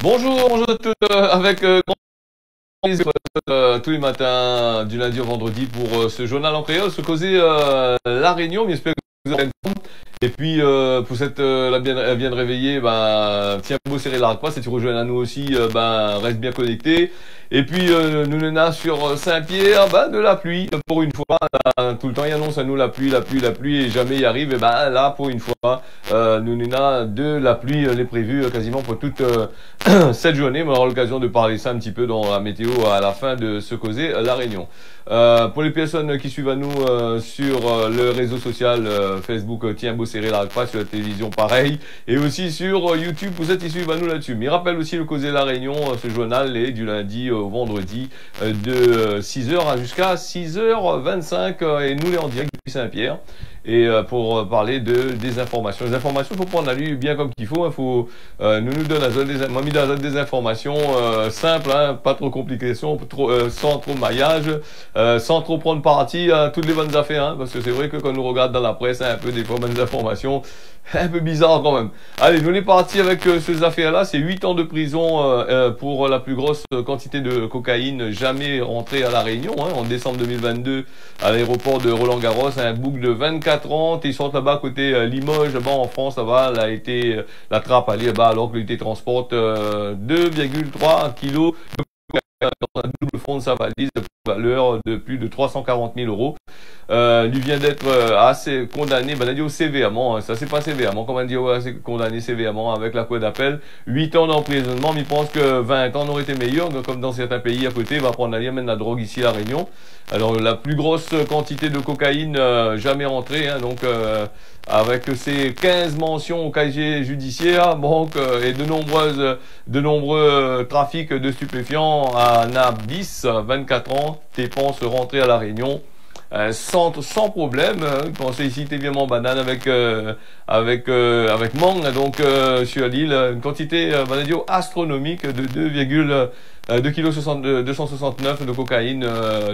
Bonjour, bonjour à tous, avec grand plaisir tous les matins du lundi au vendredi pour ce journal en créole, se causer La Réunion, j'espère que vous allez bien. Et puis pour cette la bien de réveiller, ben tiens beau serrer la pas, si tu rejoins à nous aussi, ben reste bien connecté. Et puis nous l'ena sur Saint-Pierre, ben de la pluie pour une fois. Tout le temps il annonce à nous la pluie et jamais il arrive. Et ben là pour une fois, nous l'ena de la pluie, les prévus quasiment pour toute cette journée. Mais on aura l'occasion de parler ça un petit peu dans la météo à la fin de ce causer La Réunion. Pour les personnes qui suivent à nous sur le réseau social Facebook, tiens beau serrer la pas, sur la télévision pareil, et aussi sur YouTube, vous êtes qui suivent à nous là-dessus. Mais il rappelle aussi le causer La Réunion, ce journal est du lundi au vendredi de 6h jusqu'à 6h25 et nous les en direct depuis Saint-Pierre. Et pour parler de des informations. Les informations, il faut prendre à lui bien comme qu'il faut. Il faut nous donne des informations simples, hein, pas trop compliquées, sans trop maillage, sans trop prendre parti à toutes les bonnes affaires. Hein, parce que c'est vrai que quand on nous regarde dans la presse, hein, un peu des fois bonnes informations un peu bizarres quand même. Allez, nous on est parti avec ces affaires-là. C'est 8 ans de prison pour la plus grosse quantité de cocaïne jamais rentrée à La Réunion. Hein, en décembre 2022, à l'aéroport de Roland-Garros, un bouc de 24 ans. Ils sont là-bas côté Limoges. Là-bas en France, là-bas, elle a été la trappe allée là-bas alors que l'unité transporte 2,3 kilos dans un double fond de sa valise de valeur de plus de 340 000 euros. Lui vient d'être assez condamné, ben, on a dit sévèrement, hein, ça c'est pas sévèrement, comme on dit, assez condamné sévèrement avec la cour d'appel. 8 ans d'emprisonnement, mais il pense que 20 ans n'aurait été meilleur, comme dans certains pays à côté, il va prendre la la drogue ici à La Réunion. Alors la plus grosse quantité de cocaïne jamais rentrée, hein, donc avec ses 15 mentions au casier judiciaire, donc, et de nombreux trafics de stupéfiants à Nabis, 24 ans, dépenses rentrées à La Réunion. Sans problème, pensez ici évidemment banane avec mangue, donc sur l'île, une quantité astronomique de 2,269 kg de cocaïne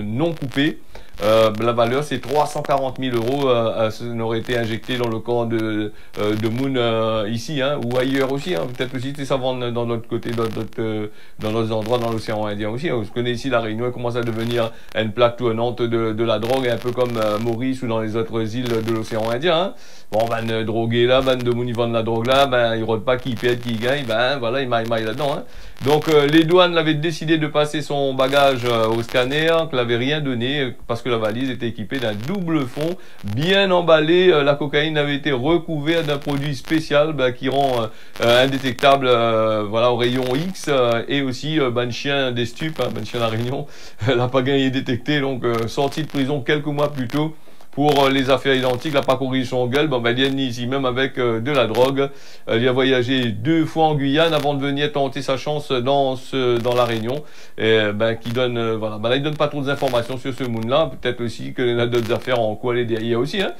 non coupée. La valeur c'est 340 000 euros. Ça n'aurait été injecté dans le camp de Moon ici, hein, ou ailleurs aussi, hein, peut-être aussi ça vend dans l'autre côté, dans d'autres endroits dans l'océan Indien aussi. Hein. Vous connaissez ici La Réunion, elle commence à devenir une plaque tournante de la drogue, un peu comme Maurice ou dans les autres îles de l'océan Indien. Hein. Bon, ben drogué là, ben de Moon ils vendent la drogue là, ben ils rôdent pas qui pète, qui gagne, ben voilà, ils maillent là-dedans. Hein. Donc les douanes l'avaient décidé de passer son bagage au scanner, que l'avait rien donné parce que la valise était équipée d'un double fond bien emballé. La cocaïne avait été recouverte d'un produit spécial qui rend indétectable voilà, au rayon X et aussi ben chien des stupes, hein, ben chien La Réunion, la pagaille est détecté, donc sorti de prison quelques mois plus tôt. Pour les affaires identiques, il n'a pas corrigé son gueule. Bon, ben, il est ici même avec de la drogue. Il a voyagé 2 fois en Guyane avant de venir tenter sa chance dans La Réunion. Et, ben, qui donne, voilà. Ben, là, il donne pas trop d'informations sur ce monde-là. Peut-être aussi qu'il a d'autres affaires en quoi aller derrière aussi, hein.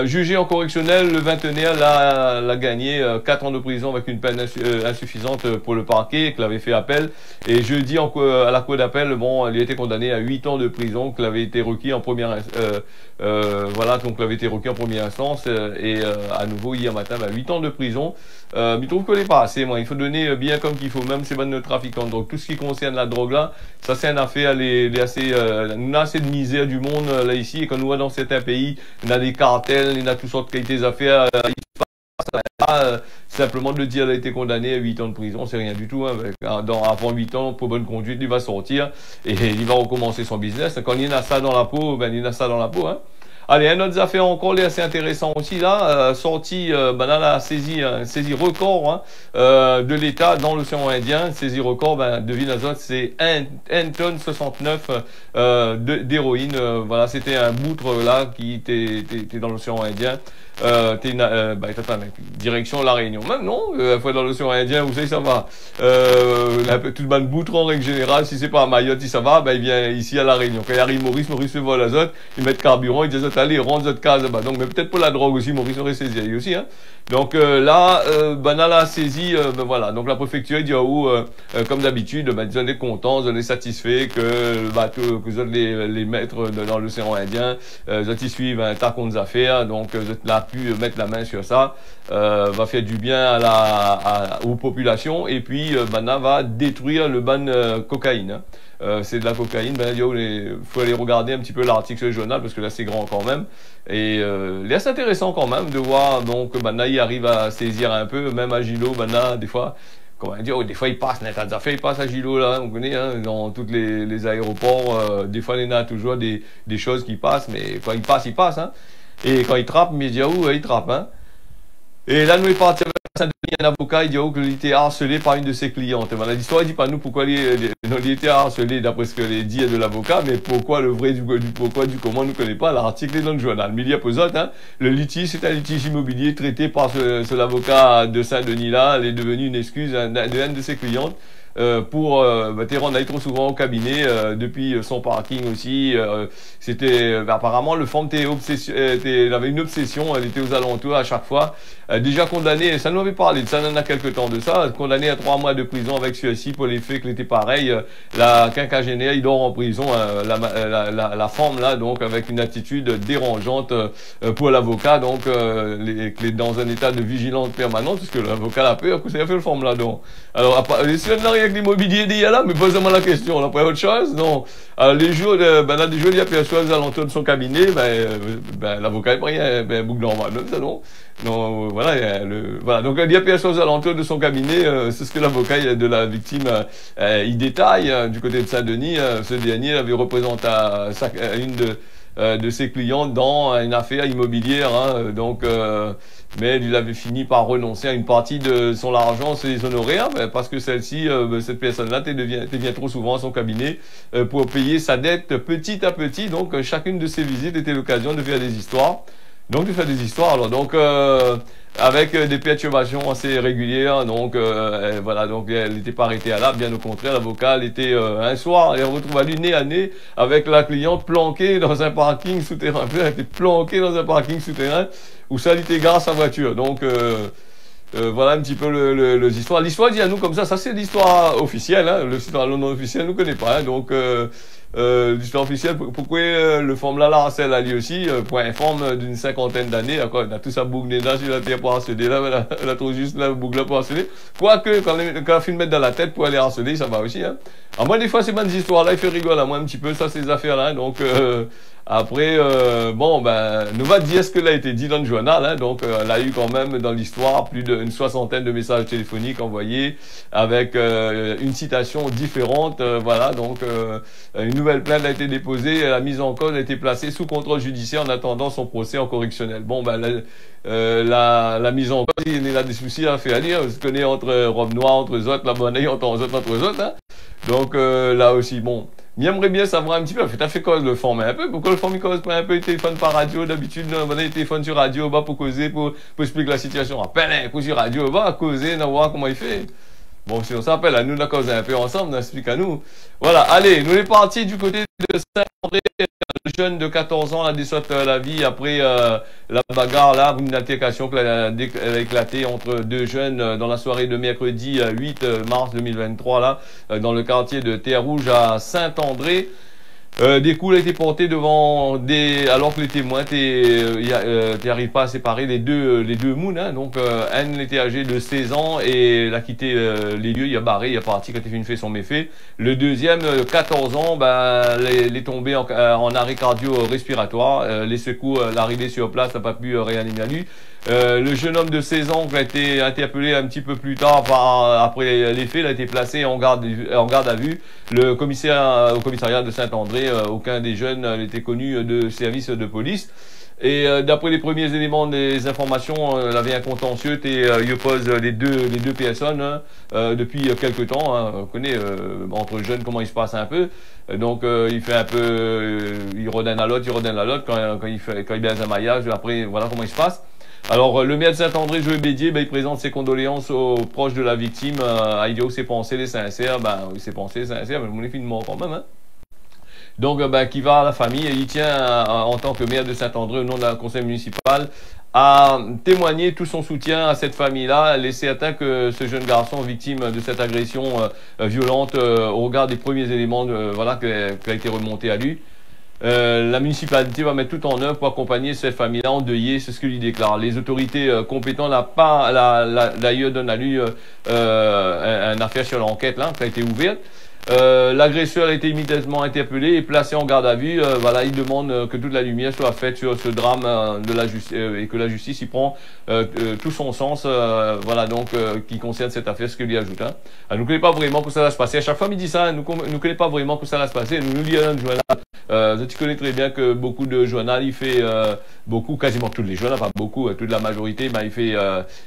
Jugé en correctionnel, le vingtenaire l'a gagné 4 ans de prison avec une peine insuffisante pour le parquet, qu'il avait fait appel. Et jeudi, à la cour d'appel, bon, il a été condamné à 8 ans de prison, qu'il avait été requis en première voilà, donc il avait été requis en première instance et à nouveau hier matin, 8 ans de prison. Mais je trouve que n'est pas assez, moi. Il faut donner bien comme qu'il faut, même ces bonnes trafiquants. Donc tout ce qui concerne la drogue là, ça c'est une affaire, nous a assez de misère du monde là ici. Et quand nous voit dans certains pays, il y a des cartels, il y a toutes sortes de qualités d'affaires. Simplement de dire qu'il a été condamné à 8 ans de prison, c'est rien du tout. Hein, avant 8 ans, pour bonne conduite, il va sortir et il va recommencer son business. Quand il y a ça dans la peau, ben il a ça dans la peau. Hein. Allez, un autre affaire encore assez intéressant aussi là, sorti, ben là, la saisie record hein, de l'État dans l'océan Indien. Saisie record, ben devine azote, c'est 1 tonne 69 d'héroïne. Voilà, c'était un boutre là qui était dans l'océan Indien. Direction La Réunion. Même non, fois dans l'océan Indien, vous savez, ça va. Toute bonne boutre en règle générale, si c'est pas à Mayotte, si ça va, ben il vient ici à La Réunion. Quand il arrive Maurice fait vol azote, il met carburant, il dit allez, rentre votre case là-bas. Donc, mais peut-être pour la drogue aussi, Maurice aurait saisi lui aussi, hein. Donc là, la saisie, ben voilà. Donc la préfecture dit comme d'habitude, ben ils sont contents, ils sont satisfaits que le bateau, que vous les mettre dans l'océan Indien, ils suivent un tas de affaires, donc la pu mettre la main sur ça, va faire du bien aux populations et puis maintenant va détruire le ban cocaïne. Hein. C'est de la cocaïne, il faut aller regarder un petit peu l'article sur le journal parce que là c'est grand quand même. Et là c'est intéressant quand même de voir, donc maintenant il arrive à saisir un peu, même à Gilo, maintenant des fois, comment dire, des fois il passe, il passe à Gilo là, on connaît, hein, dans tous les aéroports, des fois il y a toujours des choses qui passent, mais quand il passe, hein. Et quand il trappe, mais il dit, il trappe, hein. Et là, nous, il parti avec Saint-Denis, un avocat, il dit qu'il était harcelé par une de ses clientes. Et l'histoire, il dit pas nous pourquoi il était harcelé d'après ce que les dit de l'avocat, mais pourquoi le vrai du pourquoi du comment, nous ne connaissons pas. L'article est dans le journal. Mais il y a peu autres, hein. Le litige, c'est un litige immobilier traité par ce l'avocat de Saint-Denis là. Elle est devenue une excuse de une de ses clientes. Pour Théron aille trop souvent au cabinet depuis son parking aussi. C'était apparemment le femme elle avait une obsession, elle était aux alentours à chaque fois. Déjà condamné, ça nous avait parlé de ça, il y en a quelques temps de ça, condamné à 3 mois de prison avec celui-ci pour les faits qu'il était pareil. La quinquagénaire, il dort en prison, la femme là, donc avec une attitude dérangeante pour l'avocat, donc dans un état de vigilance permanente, parce que l'avocat a peur que ça a fait le forme là, donc. Alors, si on n'a rien que l'immobilier dit là, mais posez-moi la question, on a pas autre chose, non. Alors, les jours, les jours, il y a personne aux alentours de son cabinet, l'avocat est pris, boucle normal, ça non. Non, voilà, voilà. Donc, il y a personne aux alentours de son cabinet, c'est ce que l'avocat de la victime, il détaille, du côté de Saint-Denis, ce dernier avait représenté une de ses clients dans une affaire immobilière, hein, donc, mais il avait fini par renoncer à une partie de son argent, se déshonorer, hein, parce que celle-ci, cette personne-là, devient trop souvent à son cabinet pour payer sa dette petit à petit. Donc, chacune de ses visites était l'occasion de faire des histoires. Donc, de faire des histoires, alors, donc, avec des perturbations assez régulières, donc, voilà, donc, elle n'était pas arrêtée à là, bien au contraire, l'avocat, elle était, un soir, elle retrouve à lui nez à nez avec la cliente planquée dans un parking souterrain. Elle était planquée dans un parking souterrain où ça, elle était gare à sa voiture. Donc, voilà un petit peu l'histoire. L'histoire dit à nous comme ça c'est l'histoire officielle, hein, l'histoire non officielle, nous ne connaît pas, hein, donc, l'histoire officielle, pourquoi le forme là, harcèle a lui aussi, pour un forme d'une 50aine d'années, on a tout ça boucle là sur la terre pour harceler, là, elle a trop juste la boucle là pour harceler. Quoique, quand elle fait mettre dans la tête pour aller harceler, ça va aussi, hein. À moi, des fois, ces bonnes histoires là, il fait rigoler à moi un petit peu, ça, ces affaires là, donc, après, bon, nous va dire ce que l'a été dit dans le journal, hein, donc, elle a eu quand même dans l'histoire plus d'une 60aine de messages téléphoniques envoyés avec une citation différente, voilà, donc, une nouvelle plainte a été déposée, la mise en cause a été placée sous contrôle judiciaire en attendant son procès en correctionnel. Bon, la mise en cause, il y a des soucis à faire dire, vous connaissez entre robe noire, entre eux autres, la monnaie entre eux autres, hein. Donc, là aussi, bon. J'aimerais bien savoir un petit peu, t'as fait cause le format un peu, pourquoi le format cause pas un peu, il téléphone par radio, d'habitude, il téléphone sur radio, pour causer, pour expliquer la situation. Appelle un coup sur radio, causer, voir comment il fait. Bon, si on s'appelle à nous, on cause un peu ensemble, on explique à nous. Voilà, allez, nous sommes partis du côté de Saint-André, le jeune de 14 ans a déçoit la vie après la bagarre là, une altercation qui a éclaté entre deux jeunes dans la soirée de mercredi 8 mars 2023 là, dans le quartier de Terre-Rouge à Saint-André. Des coups ont été portés devant alors que les témoins n'arrivent pas à séparer les deux mounes, hein. Donc, Anne était âgée de 16 ans et il a quitté les lieux, il a barré, il a parti quand il fait son méfait. Le deuxième, 14 ans, il est tombé en arrêt cardio-respiratoire. Les secours, l'arrivée sur place n'a pas pu réanimer à lui. Le jeune homme de 16 ans qui a été interpellé un petit peu plus tard après les faits, il a été placé en garde à vue. Au commissariat de Saint-André, aucun des jeunes n'était connu de service de police. Et d'après les premiers éléments des informations, il avait un contentieux et il oppose les deux personnes, hein, depuis quelques temps. Hein, on connaît entre jeunes comment il se passe un peu. Donc il fait un peu, il redonne à l'autre, quand il baise un maillage. Après voilà comment il se passe. Alors, le maire de Saint-André, Joël Bédier, il présente ses condoléances aux proches de la victime. Il dit ses pensées les sincères. Ses pensées les sincères, mais mon est mort quand même, hein. Donc, qui va à la famille, et il tient, en tant que maire de Saint-André, au nom d'un conseil municipal, à témoigner tout son soutien à cette famille-là. Il est certain que ce jeune garçon, victime de cette agression violente, au regard des premiers éléments qui a été remonté à lui, La municipalité va mettre tout en œuvre pour accompagner cette famille-là endeuillée, c'est ce qu'il déclare. Les autorités compétentes n'ont pas, d'ailleurs, donné à lui une affaire sur l'enquête là, qui a été ouverte. L'agresseur a été immédiatement interpellé et placé en garde à vue. Voilà, il demande que toute la lumière soit faite sur ce drame de la et que la justice y prend tout son sens. Voilà, donc qui concerne cette affaire, ce qu'il y ajoute. Hein. Nous ne connaissons pas vraiment que ça va se passer. À chaque fois, il dit ça. Nous ne connaissons pas vraiment que ça va se passer. Nous lisons un journal. Tu connais très bien que beaucoup de journaux, il fait beaucoup, quasiment tous les journaux, pas beaucoup, toute la majorité, ben,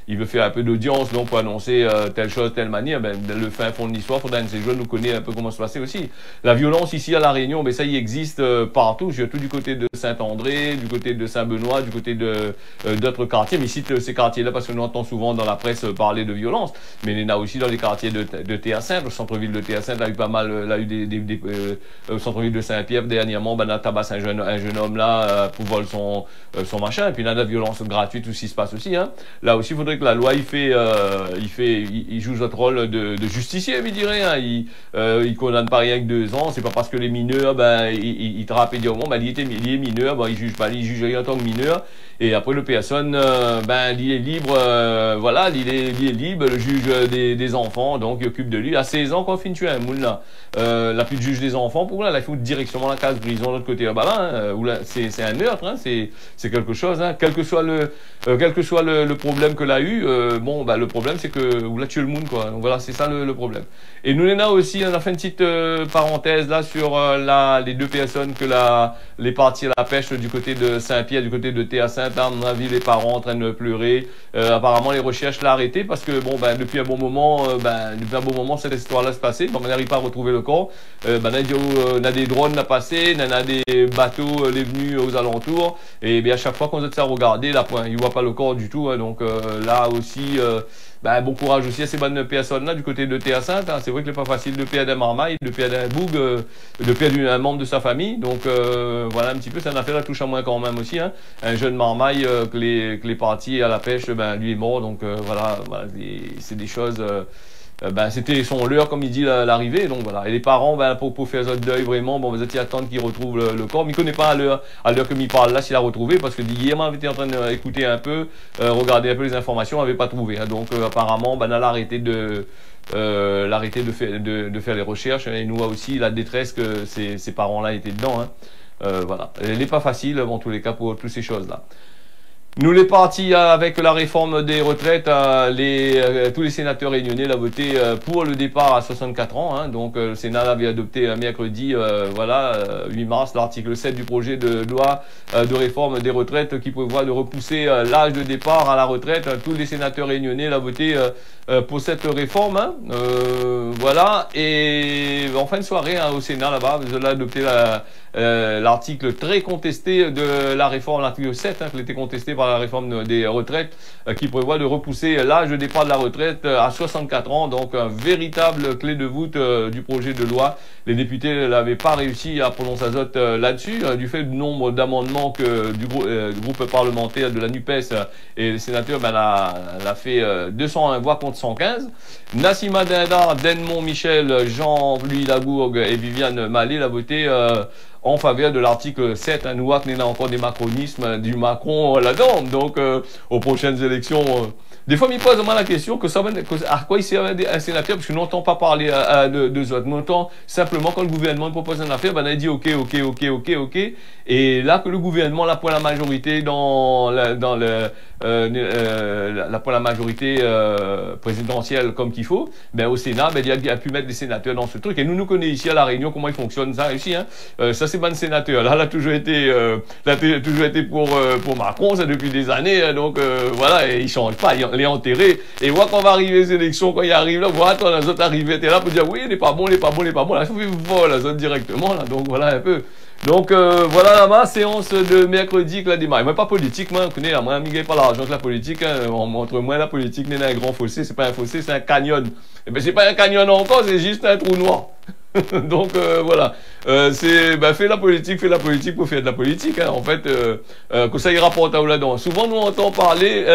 il veut faire un peu d'audience, donc pour annoncer telle chose, telle manière. Ben, le fin fond de l'histoire, faudra un de ces jours nous connaît un peu comment se passer aussi. La violence ici à La Réunion, ben ça y existe partout, surtout du côté de Saint-André, du côté de Saint-Benoît, du côté de d'autres quartiers. Mais ici, ces quartiers-là, parce que nous entendons souvent dans la presse parler de violence, mais il y en a aussi dans les quartiers de Théa-Sainte, le centre-ville de Théa-Sainte, a eu pas mal, a eu au centre-ville de Saint-Pierre dernièrement, ben a tabassé un jeune homme là pour voler son machin, et puis il y a de la violence gratuite aussi se passe aussi. Hein. Là aussi, il faudrait que la loi il joue notre rôle de justicier, il dirait. Hein. Il condamne pas rien que 2 ans. C'est pas parce que les mineurs, ben, ils trappent et disent, bon, ben, il est mineur, ben, il juge pas, il juge rien en tant que mineur. Et après, le personne, ben, il est libre, voilà, il est libre, le juge des enfants, donc il occupe de lui. À 16 ans, quand on finit tuer un moule, là, la plus de juge des enfants, pour là, il faut directement la case prison de l'autre côté là-bas, là, où là, c'est un meurtre, hein, c'est quelque chose, hein, quel que soit le problème que l'a eu, bon, bah, le problème, c'est que, ou là, tuer le monde, quoi. Donc voilà, c'est ça le problème. Et nous, on a aussi, on a fait une petite parenthèse, là, sur les 2 personnes que les partis à la pêche du côté de Saint-Pierre, du côté de Théa-Sainte, à mon avis, les parents en train de pleurer. Apparemment, les recherches l'ont arrêté parce que, bon, ben, depuis un bon moment, cette histoire-là se passait. Bon, on n'arrive pas à retrouver le corps. Ben, on a des drones à passer, on a des bateaux, les venus aux alentours. Et bien, à chaque fois qu'on essaie de regarder, là, ils ne voient pas le corps du tout. Hein, donc, là aussi, ben, bon courage aussi à ces bonnes personnes-là du côté de Théa-Sainte. Hein. C'est vrai que c'est pas facile de perdre un marmaille, de perdre un boug, de perdre un membre de sa famille. Donc, voilà un petit peu, c'est une affaire à touche à moi quand même aussi. Hein. Un jeune marmaille que les partis à la pêche, ben, lui est mort. Donc, voilà c'est des choses... ben, c'était son leurre, comme il dit, l'arrivée. Donc voilà. Et les parents, ben, pour faire ce deuil vraiment, bon, vous étiez attendre qu'il retrouve le corps. Mais il ne connaît pas à l'heure que il parle là s'il a retrouvé, parce que hier, on était en train d'écouter un peu, regarder un peu les informations, on n'avait pas trouvé. Hein. Donc apparemment, ben, on a arrêté de faire les recherches. Et nous aussi la détresse que ces parents-là étaient dedans. Hein. Voilà. Elle n'est pas facile, en tous les cas, pour toutes ces choses-là. Nous, les partis avec la réforme des retraites, tous les sénateurs réunionnais l'ont voté pour le départ à 64 ans. Hein. Donc, le Sénat avait adopté mercredi, 8 mars, l'article 7 du projet de loi de réforme des retraites qui prévoit de repousser l'âge de départ à la retraite. Tous les sénateurs réunionnais l'ont voté pour cette réforme. Hein. Voilà. Et en fin de soirée, hein, au Sénat, là-bas, vous avez adopté l'article très contesté de la réforme, l'article 7, hein, qui a été contesté par la réforme des retraites, qui prévoit de repousser l'âge de départ de la retraite à 64 ans, donc un véritable clé de voûte du projet de loi. Les députés n'avaient pas réussi à prononcer un vote là-dessus, du fait du nombre d'amendements que du groupe parlementaire de la NUPES et les sénateurs, ben, l'a fait 201 voix contre 115. Nassima Dindar, Denmont Michel, Jean-Louis Lagourgue et Viviane Mallet l'a voté en faveur de l'article 7. Nous voyons qu'il y a encore des macronismes du Macron là-dedans. Donc, aux prochaines élections, des fois, il pose vraiment la question à quoi il sert un sénateur, parce que nous n'entend pas parler de autres. Nous entend simplement quand le gouvernement propose une affaire, ben, il dit OK. Et là, que le gouvernement, là, pour la majorité pour la majorité présidentielle comme qu'il faut, ben, au Sénat, ben, il a pu mettre des sénateurs dans ce truc. Et nous connaissons ici à La Réunion comment il fonctionne ça ici. Hein. Ça, c'est bon sénateur. Là, il a toujours été pour Macron, ça depuis des années. Hein, donc, voilà, et il change pas, il est enterré. Et voilà, quand on va arriver aux élections, quand il arrive là, voilà, quand les autres arrivent, t'es là pour dire oui, il n'est pas bon. Là, il faut voir la zone directement, là. Donc, voilà un peu. Donc, voilà ma séance de mercredi que la démarre. Moi, pas politique, moi, on connaît, là, moi, je pas l'argent que la politique, hein. Entre moi et la politique, n'est un grand fossé, c'est pas un fossé, c'est un canyon. Et ben, c'est pas un canyon encore, c'est juste un trou noir. Donc voilà, fais la politique pour faire de la politique. Hein. En fait, que ça y rapporte à là-dedans. Souvent, nous entend parler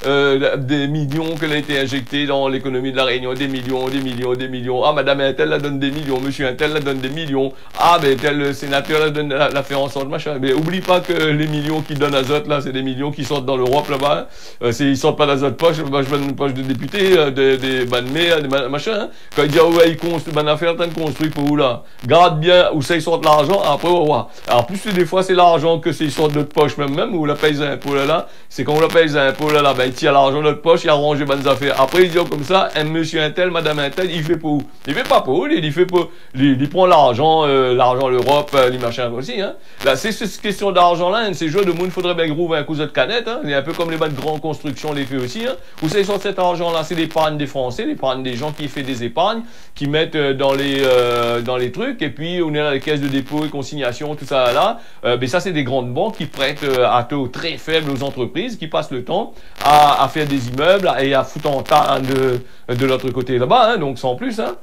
des millions qu'elle a été injectés dans l'économie de la Réunion, des millions, des millions, des millions. Ah, Madame Intel la donne des millions, Monsieur Intel la donne des millions. Ah, ben tel sénateur la donne la fait en sorte, machin. Mais oublie pas que les millions qu'ils donnent à Zot là, c'est des millions qui sortent dans l'Europe là-bas. Hein. Ils sortent pas d'Azot poche, je donne une poche de député, des banmés, des machins. Hein. Quand il dit ah ouais, ils construisent, ben affaire de construire pour où là. Garde bien où ça ils sortent l'argent. Après on va voir. Alors plus des fois c'est l'argent que c'est ils sortent de notre poche même où la paye les impôts là. C'est quand on la paye les impôts là, ben il tire l'argent de notre poche, il arrange les bonnes affaires. Après il dit comme ça, un monsieur Intel, Madame Intel, il fait pour où? Il fait pas pour où, il fait pour, il prend l'argent, l'Europe, les machins aussi. Hein. Là c'est cette question d'argent là, ces jeux de monde faudrait bien grouver un cousin de canette. Hein. Il est un peu comme les bonnes grandes constructions les fait aussi. Hein. Où ça ils sortent cet argent là, c'est l'épargne des Français, l'épargne des gens qui fait des épargnes, qui mettent dans les trucs, et puis on est dans les caisses de dépôt et consignation, tout ça là. Mais ça c'est des grandes banques qui prêtent à taux très faibles aux entreprises, qui passent le temps à faire des immeubles et à foutre en tas de l'autre côté là-bas, hein, donc sans plus. Hein.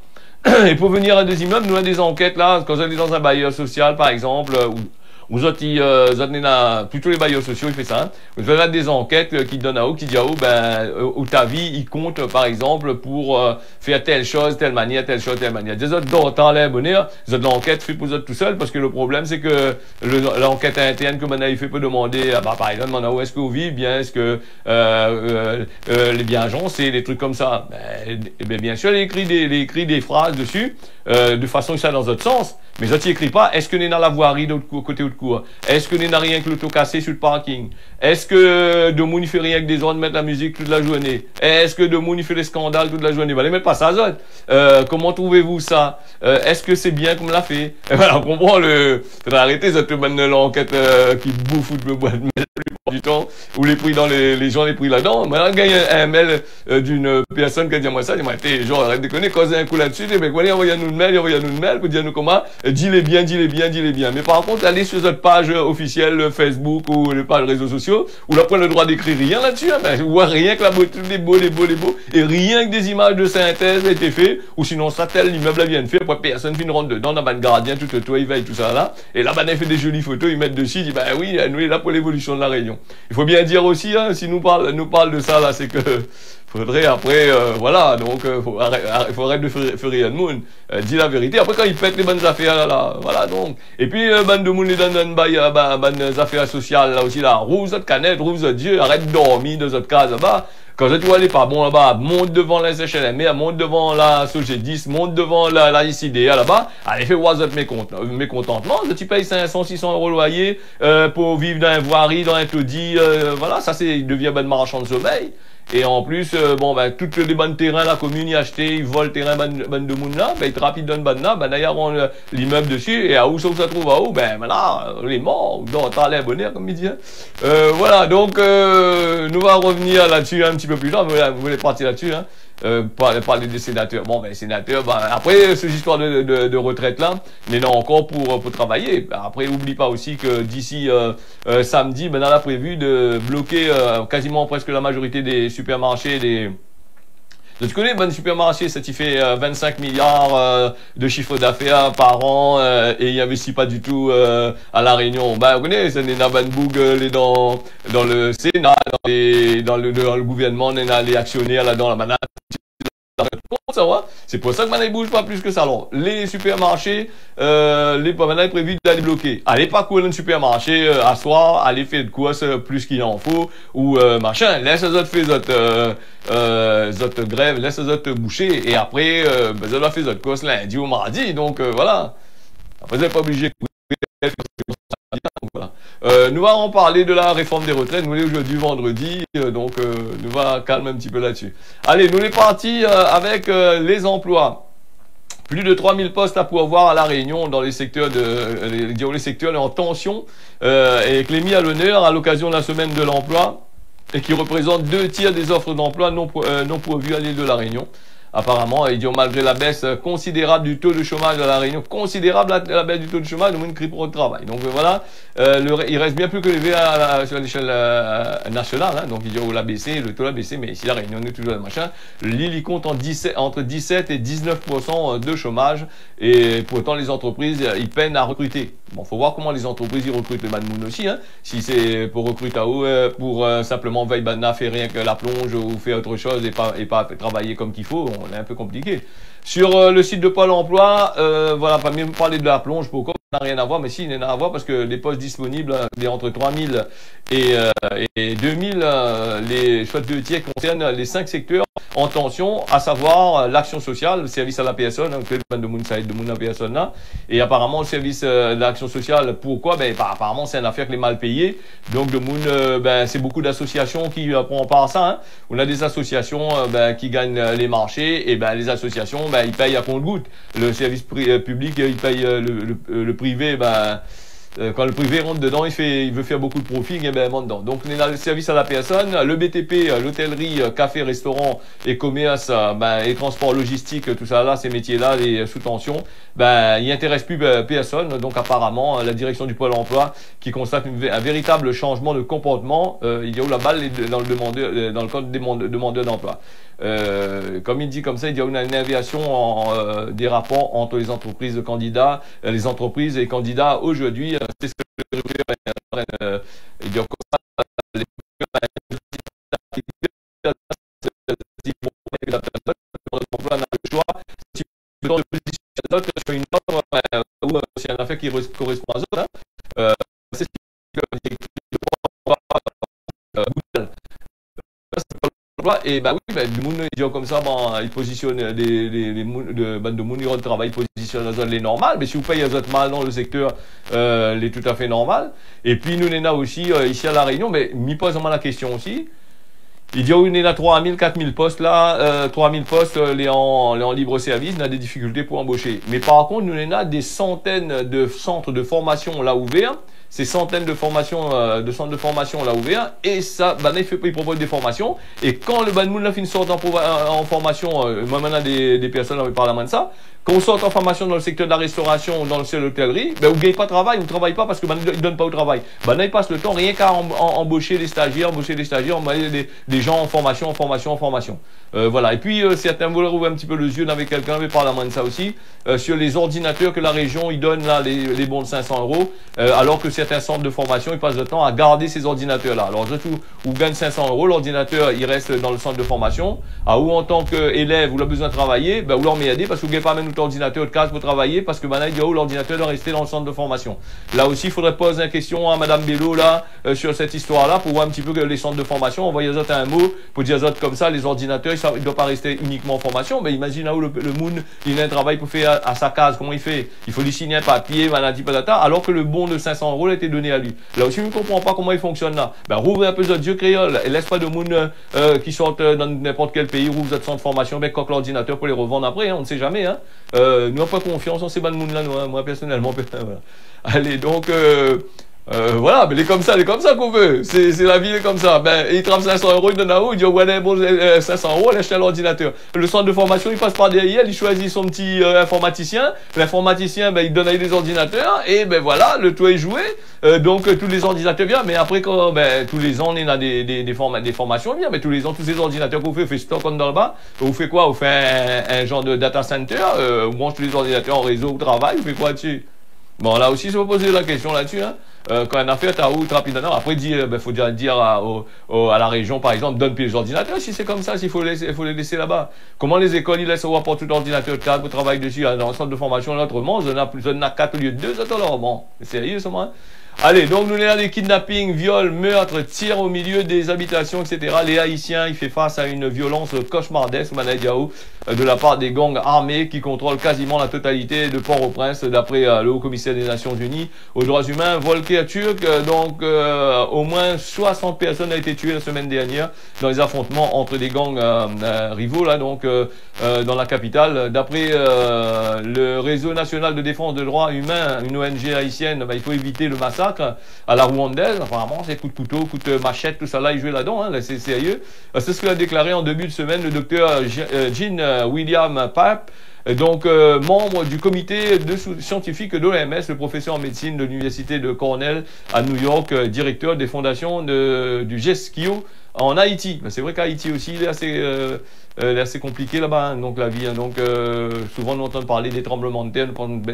Et pour venir à des immeubles, nous avons des enquêtes là, quand vous allez dans un bailleur social par exemple, vous autres, plutôt les bailleurs sociaux, ils font ça. Hein. Vous avez des enquêtes qui donnent à où, qui disent à où, où ta vie, il compte, par exemple, pour faire telle chose, telle manière, telle chose, telle manière. Des autres, dans les bonheur, les autres, l'enquête fait pour eux autres tout seul, parce que le problème, c'est que l'enquête interne que maintenant il fait peut demander, par exemple, où est-ce que vous vivez, bien, est-ce que les biens agencés, des trucs comme ça. Bien sûr, il écrit des phrases dessus, de façon que ça dans l'autre sens. Mais ça, tu écris pas, est-ce que n'est dans la voirie de côté ou de cour? Est-ce que n'est dans rien que l'auto cassé sur le parking? Est-ce que de moun il fait rien que des ordres mettre la musique toute la journée? Est-ce que de moun il fait des scandales toute la journée? Allez, mettez pas ça, Zot. Comment trouvez-vous ça? Est-ce que c'est bien comme l'a fait? Et voilà, on comprend faudrait arrêter cette bonne l'enquête, qui bouffe le bois de mail la plupart du temps, ou les prix dans les gens les prix là-dedans. Maintenant, gagne un mail, d'une personne qui a dit à moi ça, il m'a dit, genre, arrête de déconner, causez un coup là-dessus, et ben, envoyez-nous une mail, pour dire nous comment, dis-les bien. Mais par contre, allez sur notre page officielle Facebook ou les pages réseaux sociaux, où là, prenez le droit d'écrire rien là-dessus, hein, ben, ou rien que la beauté, les beaux, et rien que des images de synthèse a été fait, ou sinon, ça, tel l'immeuble vient de faire, pour personne ne rentre dedans, dans le gardien, tout le toit, il veille, tout ça là, et là, ben, il fait des jolies photos, ils mettent dessus, il dit, ben oui, nous, il est là pour l'évolution de la Réunion. Il faut bien dire aussi, hein, si nous parle de ça là, c'est que, faudrait après, voilà, donc il faudrait de faire rien de monde. Dis la vérité. Après quand ils pètent les bonnes affaires là, voilà donc. Et puis bande de monde les donne bonnes affaires sociales là aussi là. Rouvre votre canette, rouvre votre Dieu, arrête de dormir dans votre case là-bas. Quand tu vois les pas bon là-bas, monte devant la SHLM, monte devant la SOG10, monte devant la ICDA là-bas, allez fais voir votre mécontentement, tu payes 500, 600 € loyer pour vivre dans un voirie, dans un taudis, voilà, ça c'est devient ben marchand de sommeil. Et en plus, toutes les bonnes terrains, la commune y acheté, ils volent le terrain ben de moun là, ils te rapident d'un ban là, d'ailleurs on l'immeuble dessus, et à où ça trouve à où, là, les morts, dans l'air bonheur, comme il dit. Voilà, donc, nous allons revenir là-dessus un petit peu plus tard, vous voulez partir là-dessus, hein. Parler des sénateurs. Bon, ben, sénateurs, après, ces histoires de retraite là, mais non, encore pour travailler. Après, oublie pas aussi que d'ici, samedi, on a prévu de bloquer, quasiment presque la majorité des supermarchés, tu connais, ben, supermarché, ça t'y fait 25 milliards de chiffre d'affaires par an et il n'investit pas du tout à La Réunion. Ben, vous connaissez, c'est Naban Boug, dans le Sénat, dans le gouvernement, on a les actionnaires là-dedans, la manette. C'est pour ça que maintenant ils bougent pas plus que ça. Alors, les supermarchés, maintenant est prévu d'aller bloquer. Allez pas courir dans le supermarché à soir, allez faire de courses plus qu'il en faut, ou machin, laisse les autres faire autres grèves, laisse les autres boucher, et après, vous allez faire autres courses lundi ou mardi, donc voilà. Après, vous n'êtes pas obligé de courir. Voilà. Nous allons parler de la réforme des retraites. Nous, aujourd'hui, vendredi, donc nous allons calmer un petit peu là-dessus. Allez, nous les partis avec les emplois. Plus de 3000 postes à pourvoir à La Réunion dans les secteurs les secteurs en tension et qui est mis à l'honneur à l'occasion de la semaine de l'emploi et qui représente 2 tiers des offres d'emploi non pourvues à l'île de La Réunion. apparemment, il dit malgré la baisse considérable du taux de chômage à la Réunion, considérable la baisse du taux de chômage, le monde crie pour le travail. Donc voilà, il reste bien plus que élevé sur l'échelle nationale, hein. Donc il dit oh, l'a baissé, le taux l'a baissé, mais ici la Réunion est toujours le machin. L'île il compte entre 17 et 19% de chômage, et pourtant les entreprises ils peinent à recruter. Bon, faut voir comment les entreprises ils recrutent le Banmoun aussi, hein. Si c'est pour recruter à haut, pour simplement veille banna, faire rien que la plonge ou faire autre chose et pas travailler comme qu'il faut, on est un peu compliqué. Sur le site de Pôle emploi, voilà, pas même parler de la plonge, pourquoi? Ça n'a rien à voir, mais si, il n'a rien à voir parce que les postes disponibles, entre 3000 et 2000, les choix de 2 tiers concernent les 5 secteurs en tension, à savoir l'action sociale, le service à la personne, hein, de moun ça aide de moun la personne là, et apparemment le service de l'action sociale, pourquoi? Ben, apparemment c'est une affaire qui est mal payée, donc de moun, ben, c'est beaucoup d'associations qui prennent part à ça, hein. On a des associations ben, qui gagnent les marchés, et ben les associations, ben, ils payent à compte-goutte. Le service public, il paye le privé, ben, quand le privé rentre dedans, il veut faire beaucoup de profit, il ben dedans. Donc, on est dans le service à la personne, le BTP, l'hôtellerie, café, restaurant et commerce, ben, et transport logistique, tout ça là, ces métiers-là, les sous tension, ben, ils n'intéressent plus personne. Donc, apparemment, la direction du Pôle emploi qui constate un véritable changement de comportement, il y a où la balle dans le demandeur, dans le code des demandeurs d'emploi. Comme il dit comme ça, il y a une inversion des rapports entre les entreprises de candidats, les entreprises et candidats aujourd'hui. C'est ce que il dit comme ça. Sur une offre ou c'est un affaire qui correspond à ça. C'est ce et bah oui, bah, le monde dit comme ça, bon, il positionne les bandes de monde, ils travail positionne la zone les normales, mais si vous payez les autres mal dans le secteur, les tout à fait normal. Et puis nous on a aussi ici à la Réunion, mais m'y pose vraiment la question aussi. Il dit on est à 3000, 4000 postes là, 3000 postes les en libre service, on a des difficultés pour embaucher. Mais par contre, nous on a des centaines de centres de formation là ouverts. Ces centaines de formations, de centres de formation là ouverts, et ça, ben, il propose des formations, et quand le Banmoun là finit sortir en formation, moi maintenant des personnes qui parlent de ça, quand on sort en formation dans le secteur de la restauration ou dans le secteur de l'hôtellerie, ben, vous ne gagnez pas de travail, vous ne travaillez pas parce que ben, ils ne donnent pas au travail. Ben, là, ils passent le temps rien qu'à embaucher des stagiaires, envoyer des gens en formation. Voilà. Et puis, certains voulaient rouvrir un petit peu les yeux avec quelqu'un, mais parlent de ça aussi, sur les ordinateurs que la région, ils donnent là, les bons de 500 €, alors que certains centres de formation, ils passent le temps à garder ces ordinateurs-là. Alors, surtout, vous gagnez 500 €, l'ordinateur, il reste dans le centre de formation. Ou en tant qu'élève, vous avez besoin de travailler, ben, vous leur m'aidez parce que vous ne gagnez pas même notre ordinateur de case pour travailler parce que maintenant, il dit, oh, l'ordinateur doit rester dans le centre de formation. Là aussi, il faudrait poser une question à Madame Bello, là, sur cette histoire-là, pour voir un petit peu que les centres de formation, on va y avoir un mot, pour dire comme ça, les ordinateurs, ils ne doivent pas rester uniquement en formation, mais imagine là où le monde, il a un travail pour faire à sa case, comment il fait? Il faut lui signer un papier, alors que le bon de 500 € a été donné à lui. Là aussi, je ne comprends pas comment il fonctionne là. Ben, rouvre un peu votre yeux créole et laisse pas de monde qui sortent dans n'importe quel pays, rouvre votre centre de formation, ben, coque l'ordinateur pour les revendre après, hein, on ne sait jamais, hein. Nous n'avons pas confiance en ces bonnes monde là, nous, hein, moi personnellement. Voilà. Allez, donc, voilà, mais c'est comme ça qu'on veut. C'est la vie, est comme ça. Ben, il trame 500 €, il donne à où, il dit, ouais, bon, 500 €, il achète l'ordinateur. Le centre de formation, il passe par derrière, il choisit son petit informaticien. L'informaticien, ben, il donne à des ordinateurs, et ben voilà, le toit est joué. Donc, tous les ordinateurs viennent, mais après, quand, ben, tous les ans, on a des formations bien, mais tous les ans, tous ces ordinateurs qu'on fait stock dans le bas. Vous faites quoi? Vous faites un genre de data center, vous branchez tous les ordinateurs en réseau au travail, vous faites quoi dessus? Bon, là aussi, je vais poser la question là-dessus, hein. Quand une affaire, t'as où rapidement. Après, faut déjà dire à la région, par exemple, donne plus les ordinateurs, si c'est comme ça, s'il faut les laisser là-bas. Comment les écoles, ils laissent avoir pour tout ordinateur de cadre pour travailler dessus, dans le centre de formation, là, autrement, je n'ai 4 au lieu de 2, alors, bon, c'est sérieux, ça, moi. Allez, donc nous avons des kidnappings, viols, meurtres, tirs au milieu des habitations, etc. Les Haïtiens, il fait face à une violence cauchemardesque, Manadiaou, de la part des gangs armés qui contrôlent quasiment la totalité de Port-au-Prince, d'après le Haut-Commissaire des Nations Unies aux droits humains, Volker Turk. Donc, au moins 60 personnes ont été tuées la semaine dernière dans les affrontements entre des gangs rivaux, là, donc, dans la capitale. D'après le Réseau national de défense des droits humains, une ONG haïtienne, il faut éviter le massacre. massacre à la rwandaise. Apparemment, c'est coup de couteau, coup de machette, tout ça là, il jouait là-dedans, hein, là, c'est sérieux. C'est ce que a déclaré en début de semaine le docteur Jean William Pape. Donc, membre du comité scientifique de l'OMS, le professeur en médecine de l'université de Cornell à New York, directeur des fondations du GESCIO en Haïti. C'est vrai qu'Haïti aussi, il est assez compliqué là-bas, hein, donc la vie. Hein, donc, souvent, on entend parler des tremblements de terre,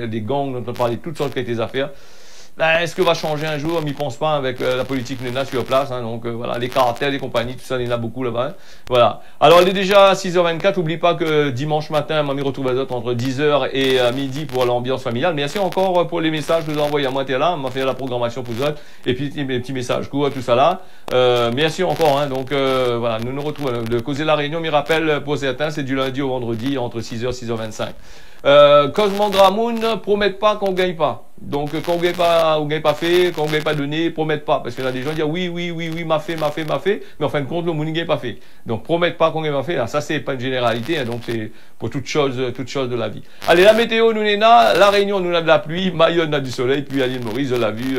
des gangs, on entend parler de toutes sortes de affaires. Ben, est-ce que va changer un jour? On n'y pense pas avec la politique NENA sur place. Hein, donc voilà, les cartels, les compagnies, tout ça, il y en a beaucoup là-bas. Hein, voilà. Alors, il est déjà 6h24. N'oublie pas que dimanche matin, Mamie retrouve les autres entre 10h et midi pour l'ambiance familiale. Merci encore pour les messages que vous envoyez à moi. T'es là, m'a fait la programmation pour vous. Et puis, les petits messages courts, tout ça là. Merci encore. Hein, donc, voilà, nous nous retrouvons. De Causer la Réunion, m'y rappelle, pour certains, c'est du lundi au vendredi entre 6h et 6h25. Cosmo Gramoun, promettent pas qu'on gagne pas. Donc, quand on gagne pas fait, quand on gagne pas donné, promettent pas. Parce qu'il y a des gens qui disent oui, m'a fait. Mais en fin de compte, le monde ne gagne pas fait. Donc, promettent pas qu'on gagne pas fait. Alors, ça, c'est pas une généralité. Hein, donc, c'est pour toute chose de la vie. Allez, la météo, nous, Néna. La Réunion, nous, on a de la pluie. Mayotte, on a du soleil. Puis, à l'île Maurice, on l'a vu,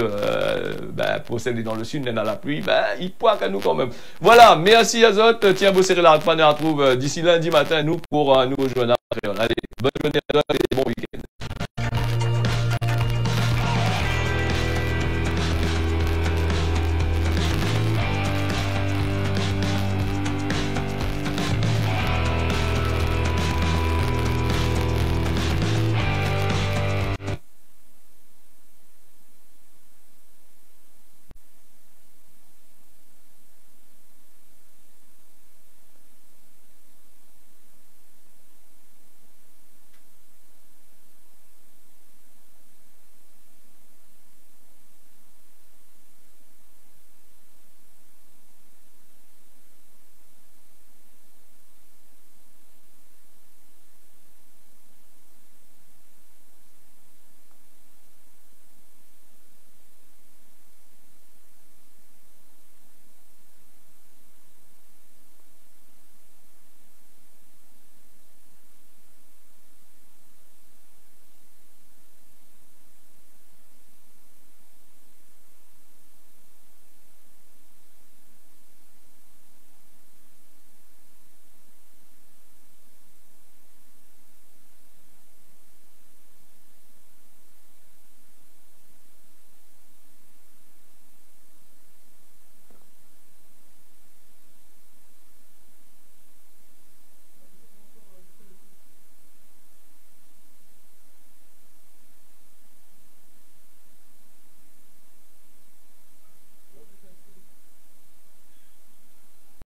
pour celle dans le sud, on a la pluie. Il pointe à nous quand même. Voilà. Merci, Azot. Tiens, vous serrez la retrouve d'ici lundi matin, nous, pour un nouveau journal. Allez, bonne journée à tous et bon week-end.